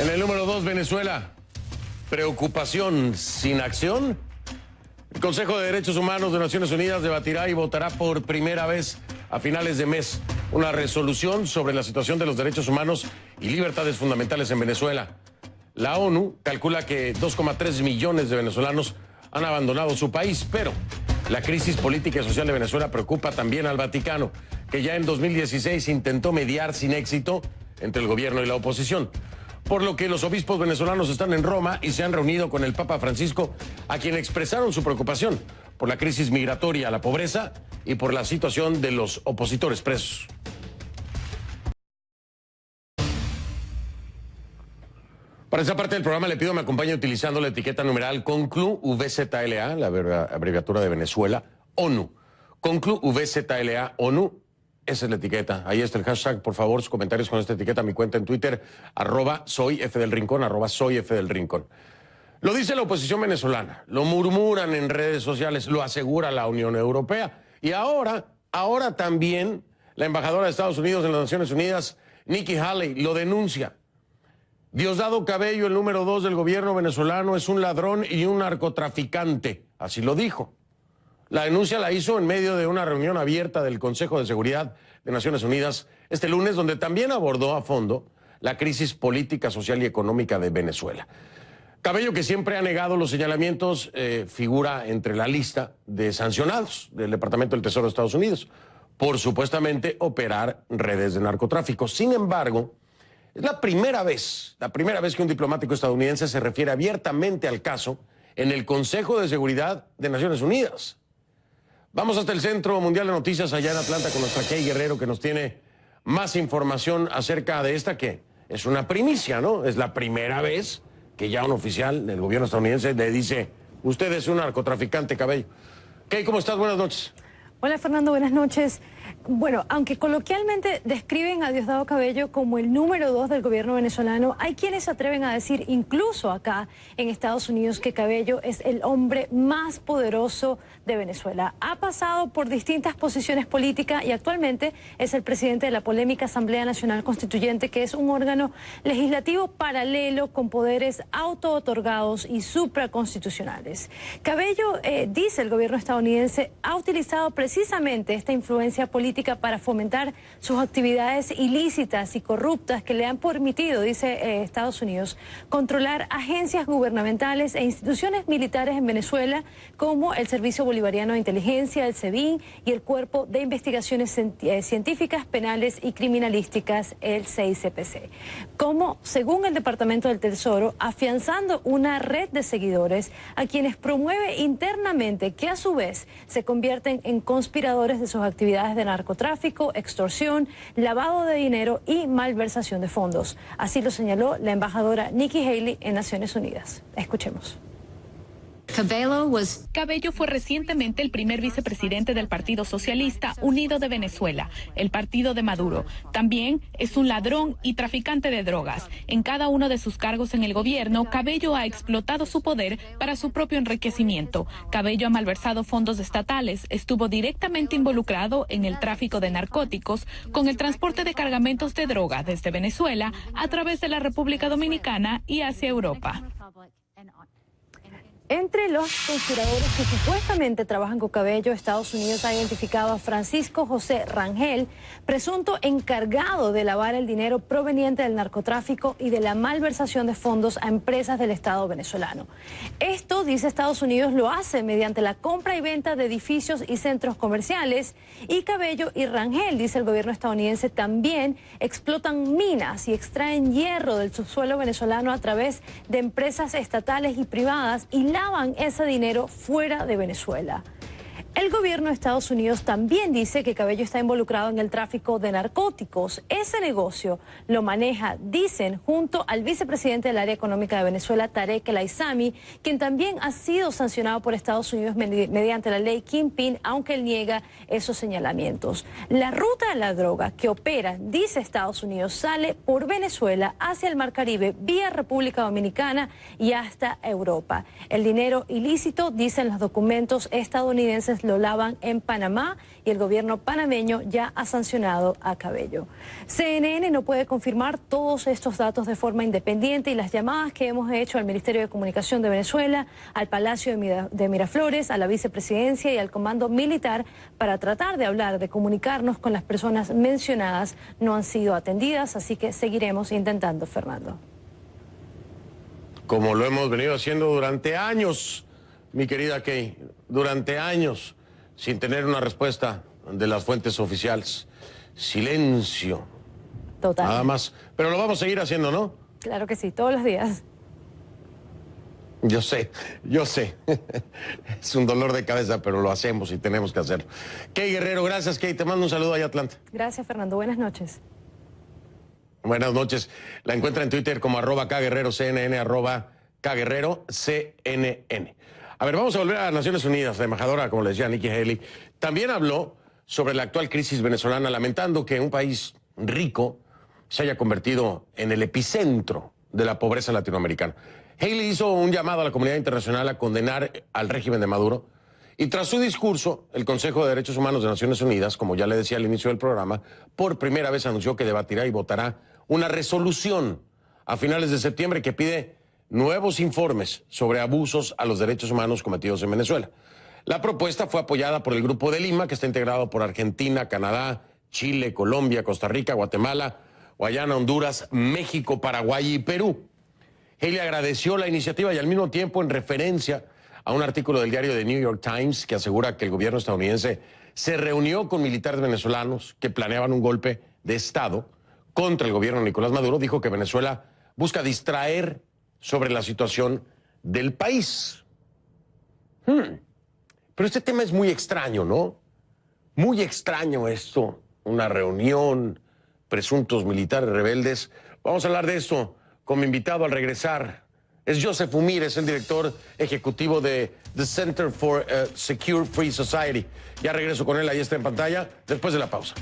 En el número 2, Venezuela. Preocupación sin acción. El Consejo de Derechos Humanos de Naciones Unidas debatirá y votará por primera vez a finales de mes una resolución sobre la situación de los derechos humanos y libertades fundamentales en Venezuela. La ONU calcula que 2,3 millones de venezolanos han abandonado su país, pero la crisis política y social de Venezuela preocupa también al Vaticano, que ya en 2016 intentó mediar sin éxito entre el gobierno y la oposición. Por lo que los obispos venezolanos están en Roma y se han reunido con el Papa Francisco, a quien expresaron su preocupación por la crisis migratoria, la pobreza y por la situación de los opositores presos. Para esta parte del programa le pido me acompañe utilizando la etiqueta numeral CONCLU-VZLA, la abreviatura de Venezuela, ONU. CONCLU-VZLA, ONU. Esa es la etiqueta. Ahí está el hashtag. Por favor, sus comentarios con esta etiqueta. Mi cuenta en Twitter, @soyfdelrincón, @soyfdelrincón. Lo dice la oposición venezolana, lo murmuran en redes sociales, lo asegura la Unión Europea. Y ahora también la embajadora de Estados Unidos en las Naciones Unidas, Nikki Haley, lo denuncia. Diosdado Cabello, el número 2 del gobierno venezolano, es un ladrón y un narcotraficante. Así lo dijo. La denuncia la hizo en medio de una reunión abierta del Consejo de Seguridad de Naciones Unidas este lunes, donde también abordó a fondo la crisis política, social y económica de Venezuela. Cabello, que siempre ha negado los señalamientos, figura entre la lista de sancionados del Departamento del Tesoro de Estados Unidos por supuestamente operar redes de narcotráfico. Sin embargo, es la primera vez que un diplomático estadounidense se refiere abiertamente al caso en el Consejo de Seguridad de Naciones Unidas. Vamos hasta el Centro Mundial de Noticias allá en Atlanta con nuestra Kay Guerrero, que nos tiene más información acerca de esta, que es una primicia, ¿no? Es la primera vez que ya un oficial del gobierno estadounidense le dice: usted es un narcotraficante, Cabello. Kay, ¿cómo estás? Buenas noches. Hola, Fernando, buenas noches. Bueno, aunque coloquialmente describen a Diosdado Cabello como el número 2 del gobierno venezolano, hay quienes se atreven a decir, incluso acá en Estados Unidos, que Cabello es el hombre más poderoso de Venezuela. Ha pasado por distintas posiciones políticas y actualmente es el presidente de la polémica Asamblea Nacional Constituyente, que es un órgano legislativo paralelo con poderes auto-otorgados y supraconstitucionales. Cabello, dice el gobierno estadounidense, ha utilizado precisamente esta influencia política para fomentar sus actividades ilícitas y corruptas que le han permitido, dice Estados Unidos, controlar agencias gubernamentales e instituciones militares en Venezuela, como el Servicio Bolivariano de Inteligencia, el SEBIN, y el Cuerpo de Investigaciones Científicas, Penales y Criminalísticas, el CICPC. Como, según el Departamento del Tesoro, afianzando una red de seguidores a quienes promueve internamente, que a su vez se convierten en conspiradores de sus actividades de narcotráfico, extorsión, lavado de dinero y malversación de fondos. Así lo señaló la embajadora Nikki Haley en Naciones Unidas. Escuchemos. Cabello fue recientemente el primer vicepresidente del Partido Socialista Unido de Venezuela, el partido de Maduro. También es un ladrón y traficante de drogas. En cada uno de sus cargos en el gobierno, Cabello ha explotado su poder para su propio enriquecimiento. Cabello ha malversado fondos estatales, estuvo directamente involucrado en el tráfico de narcóticos, con el transporte de cargamentos de droga desde Venezuela a través de la República Dominicana y hacia Europa. Entre los conspiradores que supuestamente trabajan con Cabello, Estados Unidos ha identificado a Francisco José Rangel, presunto encargado de lavar el dinero proveniente del narcotráfico y de la malversación de fondos a empresas del Estado venezolano. Esto, dice Estados Unidos, lo hace mediante la compra y venta de edificios y centros comerciales, y Cabello y Rangel, dice el gobierno estadounidense, también explotan minas y extraen hierro del subsuelo venezolano a través de empresas estatales y privadas y lavan ese dinero fuera de Venezuela. El gobierno de Estados Unidos también dice que Cabello está involucrado en el tráfico de narcóticos. Ese negocio lo maneja, dicen, junto al vicepresidente del área económica de Venezuela, Tarek El Aissami, quien también ha sido sancionado por Estados Unidos mediante la ley Kingpin, aunque él niega esos señalamientos. La ruta de la droga que opera, dice Estados Unidos, sale por Venezuela hacia el Mar Caribe, vía República Dominicana y hasta Europa. El dinero ilícito, dicen los documentos estadounidenses, personas lo lavan en Panamá y el gobierno panameño ya ha sancionado a Cabello. CNN no puede confirmar todos estos datos de forma independiente y las llamadas que hemos hecho al Ministerio de Comunicación de Venezuela, al Palacio de Miraflores, a la vicepresidencia y al Comando Militar para tratar de hablar, de comunicarnos con las personas mencionadas no han sido atendidas, así que seguiremos intentando, Fernando. Como lo hemos venido haciendo durante años, mi querida Kay, durante años, sin tener una respuesta de las fuentes oficiales. Silencio. Total. Nada más. Pero lo vamos a seguir haciendo, ¿no? Claro que sí, todos los días. Yo sé. Es un dolor de cabeza, pero lo hacemos y tenemos que hacerlo. Kay Guerrero, gracias, Kay. Te mando un saludo allá, Atlanta. Gracias, Fernando. Buenas noches. Buenas noches. La encuentra en Twitter como @KGuerreroCNN, @KGuerreroCNN. A ver, vamos a volver a Naciones Unidas. La embajadora, como le decía Nikki Haley, también habló sobre la actual crisis venezolana, lamentando que un país rico se haya convertido en el epicentro de la pobreza latinoamericana. Haley hizo un llamado a la comunidad internacional a condenar al régimen de Maduro y tras su discurso, el Consejo de Derechos Humanos de Naciones Unidas, como ya le decía al inicio del programa, por primera vez anunció que debatirá y votará una resolución a finales de septiembre que pide nuevos informes sobre abusos a los derechos humanos cometidos en Venezuela. La propuesta fue apoyada por el Grupo de Lima, que está integrado por Argentina, Canadá, Chile, Colombia, Costa Rica, Guatemala, Guyana, Honduras, México, Paraguay y Perú. Haley agradeció la iniciativa y al mismo tiempo, en referencia a un artículo del diario The New York Times que asegura que el gobierno estadounidense se reunió con militares venezolanos que planeaban un golpe de Estado contra el gobierno de Nicolás Maduro, dijo que Venezuela busca distraer sobre la situación del país. Pero este tema es muy extraño, ¿no? Muy extraño esto, una reunión, presuntos militares rebeldes. Vamos a hablar de esto con mi invitado al regresar. Es Joseph Umir, es el director ejecutivo de The Center for a Secure Free Society. Ya regreso con él, ahí está en pantalla, después de la pausa.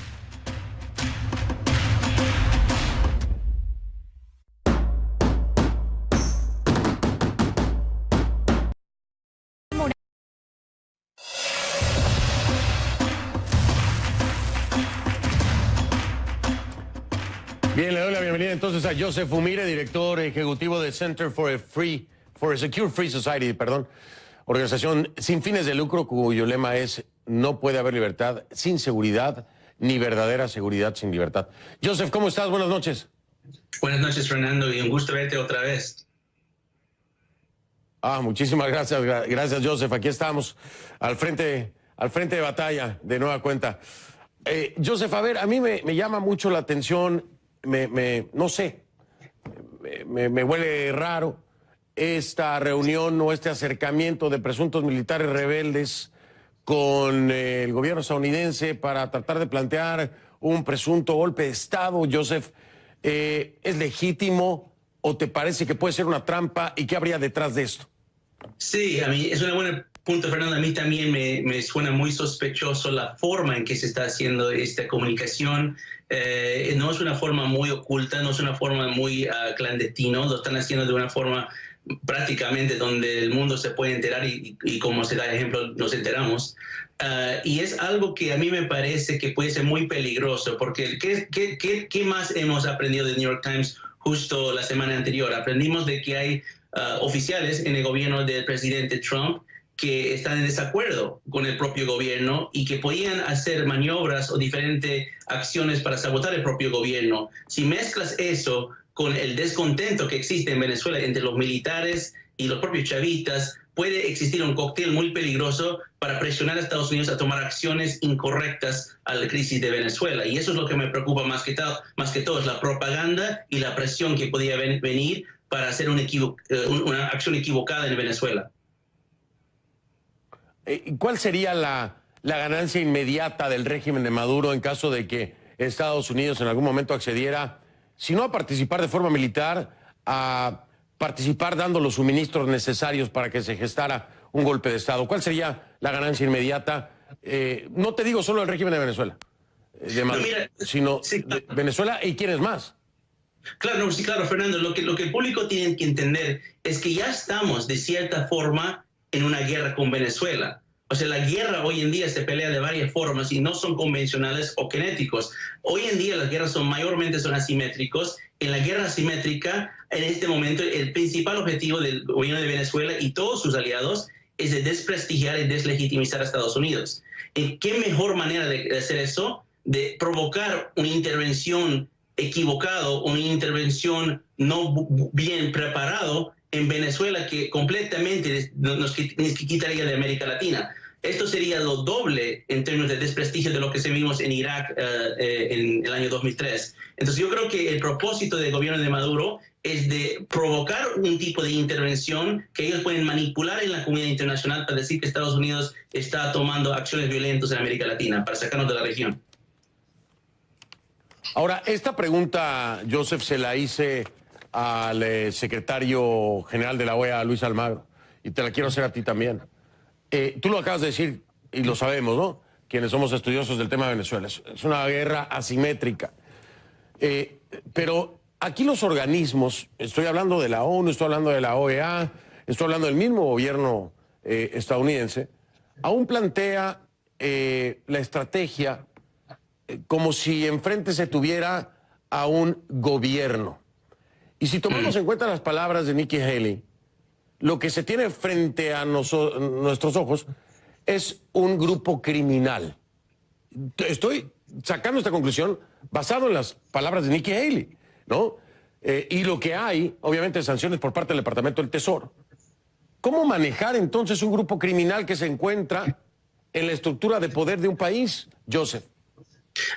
Bien, le doy la bienvenida entonces a Joseph Umire, director ejecutivo de Center for a Secure Free Society, organización sin fines de lucro cuyo lema es no puede haber libertad sin seguridad, ni verdadera seguridad sin libertad. Joseph, ¿cómo estás? Buenas noches. Buenas noches, Fernando, y un gusto verte otra vez. Muchísimas gracias, gracias, Joseph. Aquí estamos al frente de batalla de nueva cuenta. Joseph, a ver, a mí me llama mucho la atención. No sé, me huele raro esta reunión o este acercamiento de presuntos militares rebeldes con el gobierno estadounidense para tratar de plantear un presunto golpe de Estado. Joseph, ¿es legítimo o te parece que puede ser una trampa y qué habría detrás de esto? Sí, a mí es un buen punto, Fernando. A mí también me suena muy sospechoso la forma en que se está haciendo esta comunicación. No es una forma muy oculta, no es una forma muy clandestina, lo están haciendo de una forma prácticamente donde el mundo se puede enterar y como se da ejemplo, nos enteramos. Y es algo que a mí me parece que puede ser muy peligroso, porque ¿qué más hemos aprendido del New York Times justo la semana anterior? Aprendimos de que hay oficiales en el gobierno del presidente Trump que están en desacuerdo con el propio gobierno y que podían hacer maniobras o diferentes acciones para sabotar el propio gobierno. Si mezclas eso con el descontento que existe en Venezuela entre los militares y los propios chavistas, puede existir un cóctel muy peligroso para presionar a Estados Unidos a tomar acciones incorrectas a la crisis de Venezuela. Y eso es lo que me preocupa más que todo, es la propaganda y la presión que podía venir para hacer una acción equivocada en Venezuela. ¿Cuál sería la ganancia inmediata del régimen de Maduro en caso de que Estados Unidos en algún momento accediera, si no a participar de forma militar, a participar dando los suministros necesarios para que se gestara un golpe de Estado? ¿Cuál sería la ganancia inmediata? No te digo solo el régimen de Venezuela, de Maduro, sino sí, claro. De Venezuela y quiénes más. Claro, sí, claro, Fernando. Lo que el público tiene que entender es que ya estamos, de cierta forma, en una guerra con Venezuela. O sea, la guerra hoy en día se pelea de varias formas y no son convencionales o kinéticos. Hoy en día las guerras mayormente son asimétricos. En la guerra asimétrica, en este momento, el principal objetivo del gobierno de Venezuela y todos sus aliados es de desprestigiar y deslegitimizar a Estados Unidos. ¿Qué mejor manera de hacer eso? De provocar una intervención equivocado, una intervención no bien preparado en Venezuela que completamente nos quitaría de América Latina. Esto sería lo doble en términos de desprestigio de lo que se vimos en Irak en el año 2003. Entonces yo creo que el propósito del gobierno de Maduro es de provocar un tipo de intervención que ellos pueden manipular en la comunidad internacional para decir que Estados Unidos está tomando acciones violentas en América Latina para sacarnos de la región. Ahora, esta pregunta, Joseph, se la hice al secretario general de la OEA, Luis Almagro, y te la quiero hacer a ti también. Tú lo acabas de decir, y lo sabemos, ¿no? Quienes somos estudiosos del tema de Venezuela. Es una guerra asimétrica. Pero aquí los organismos, estoy hablando de la ONU, estoy hablando de la OEA, estoy hablando del mismo gobierno estadounidense, aún plantea la estrategia como si enfrente se tuviera a un gobierno. Y si tomamos en cuenta las palabras de Nikki Haley, lo que se tiene frente a nuestros ojos es un grupo criminal. Estoy sacando esta conclusión basado en las palabras de Nikki Haley, ¿no? Y lo que hay, obviamente, sanciones por parte del Departamento del Tesoro. ¿Cómo manejar entonces un grupo criminal que se encuentra en la estructura de poder de un país, Joseph?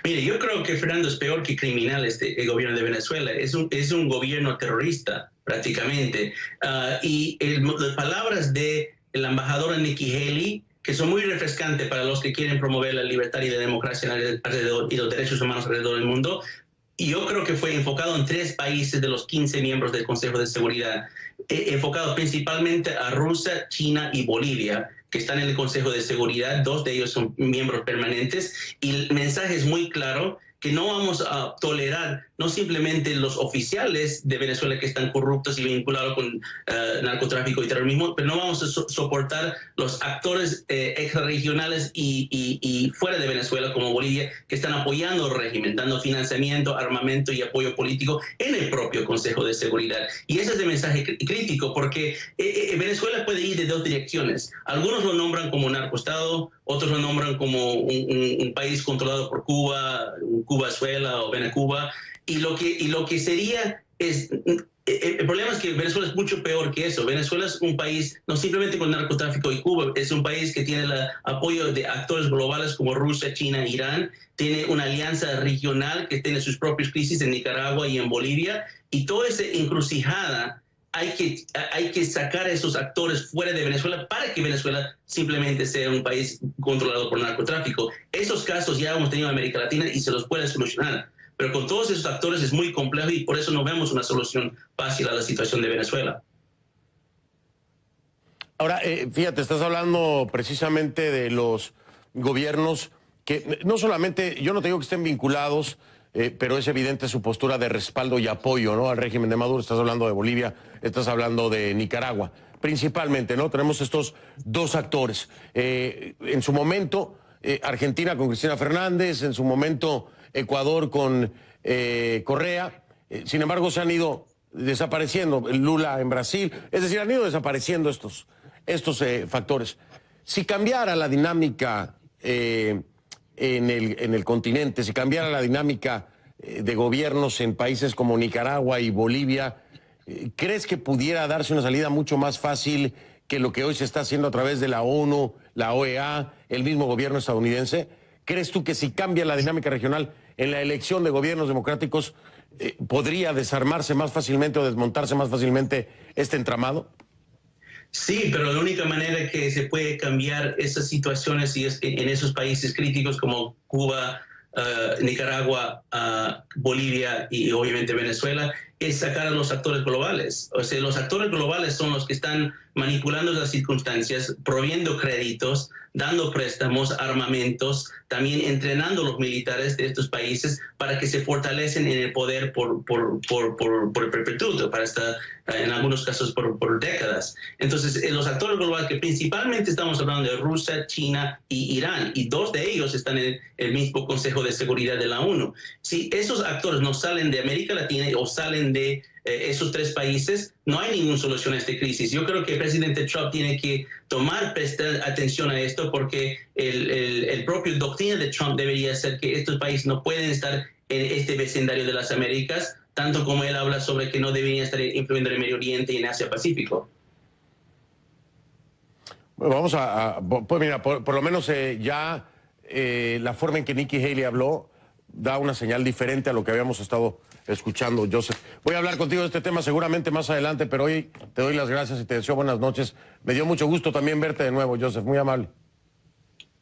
Mire, yo creo que Fernando es peor que criminal el gobierno de Venezuela. Es un gobierno terrorista, prácticamente. Y las palabras de la embajadora Nikki Haley, que son muy refrescantes para los que quieren promover la libertad y la democracia y los derechos humanos alrededor del mundo, y yo creo que fue enfocado en 3 países de los 15 miembros del Consejo de Seguridad, enfocado principalmente a Rusia, China y Bolivia, que están en el Consejo de Seguridad. 2 de ellos son miembros permanentes, y el mensaje es muy claro, que no vamos a tolerar no simplemente los oficiales de Venezuela que están corruptos y vinculados con narcotráfico y terrorismo, pero no vamos a soportar los actores extrarregionales y fuera de Venezuela, como Bolivia, que están apoyando el régimen, dando financiamiento, armamento y apoyo político en el propio Consejo de Seguridad. Y ese es el mensaje crítico, porque Venezuela puede ir de 2 direcciones. Algunos lo nombran como narcoestado, otros lo nombran como un país controlado por Cuba, Cubazuela o Venecuba. Y lo que sería es... El problema es que Venezuela es mucho peor que eso. Venezuela es un país, no simplemente con narcotráfico y Cuba, es un país que tiene el apoyo de actores globales como Rusia, China, Irán. Tiene una alianza regional que tiene sus propias crisis en Nicaragua y en Bolivia. Y toda esa encrucijada hay que sacar a esos actores fuera de Venezuela para que Venezuela simplemente sea un país controlado por narcotráfico. Esos casos ya hemos tenido en América Latina y se los puede solucionar. Pero con todos esos actores es muy complejo y por eso no vemos una solución fácil a la situación de Venezuela. Ahora, fíjate, estás hablando precisamente de los gobiernos que no solamente, yo no te digo que estén vinculados, pero es evidente su postura de respaldo y apoyo, ¿no?, al régimen de Maduro. Estás hablando de Bolivia, estás hablando de Nicaragua, principalmente, ¿no? Tenemos estos 2 actores. En su momento, Argentina con Cristina Fernández, en su momento Ecuador con Correa. Sin embargo, se han ido desapareciendo. Lula en Brasil. Es decir, han ido desapareciendo estos factores. Si cambiara la dinámica en el continente, si cambiara la dinámica de gobiernos en países como Nicaragua y Bolivia, ¿crees que pudiera darse una salida mucho más fácil que lo que hoy se está haciendo a través de la ONU, la OEA, el mismo gobierno estadounidense? ¿Crees tú que si cambia la dinámica regional en la elección de gobiernos democráticos, podría desarmarse más fácilmente o desmontarse más fácilmente este entramado? Sí, pero la única manera que se puede cambiar esas situaciones y es en esos países críticos como Cuba, Nicaragua, Bolivia y obviamente Venezuela, es sacar a los actores globales. O sea, los actores globales son los que están manipulando las circunstancias, proviendo créditos, dando préstamos, armamentos, también entrenando a los militares de estos países para que se fortalecen en el poder por perpetuo, para estar, en algunos casos por décadas. Entonces, los actores globales, que principalmente estamos hablando de Rusia, China y Irán, y dos de ellos están en el mismo Consejo de Seguridad de la ONU. Si esos actores no salen de América Latina o salen de esos tres países, no hay ninguna solución a esta crisis. Yo creo que el presidente Trump tiene que prestar atención a esto, porque el propio doctrina de Trump debería ser que estos países no pueden estar en este vecindario de las Américas, tanto como él habla sobre que no deberían estar influyendo en el Medio Oriente y en Asia-Pacífico. Bueno, vamos pues mira, por lo menos ya la forma en que Nikki Haley habló da una señal diferente a lo que habíamos estado escuchando, Joseph. Voy a hablar contigo de este tema seguramente más adelante, pero hoy te doy las gracias y te deseo buenas noches. Me dio mucho gusto también verte de nuevo, Joseph, muy amable.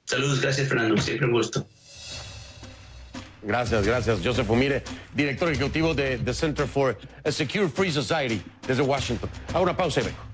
Saludos, gracias Fernando, siempre un gusto. Gracias, gracias. Joseph Umire, director ejecutivo de The Center for a Secure Free Society desde Washington. Hago una pausa y vengo.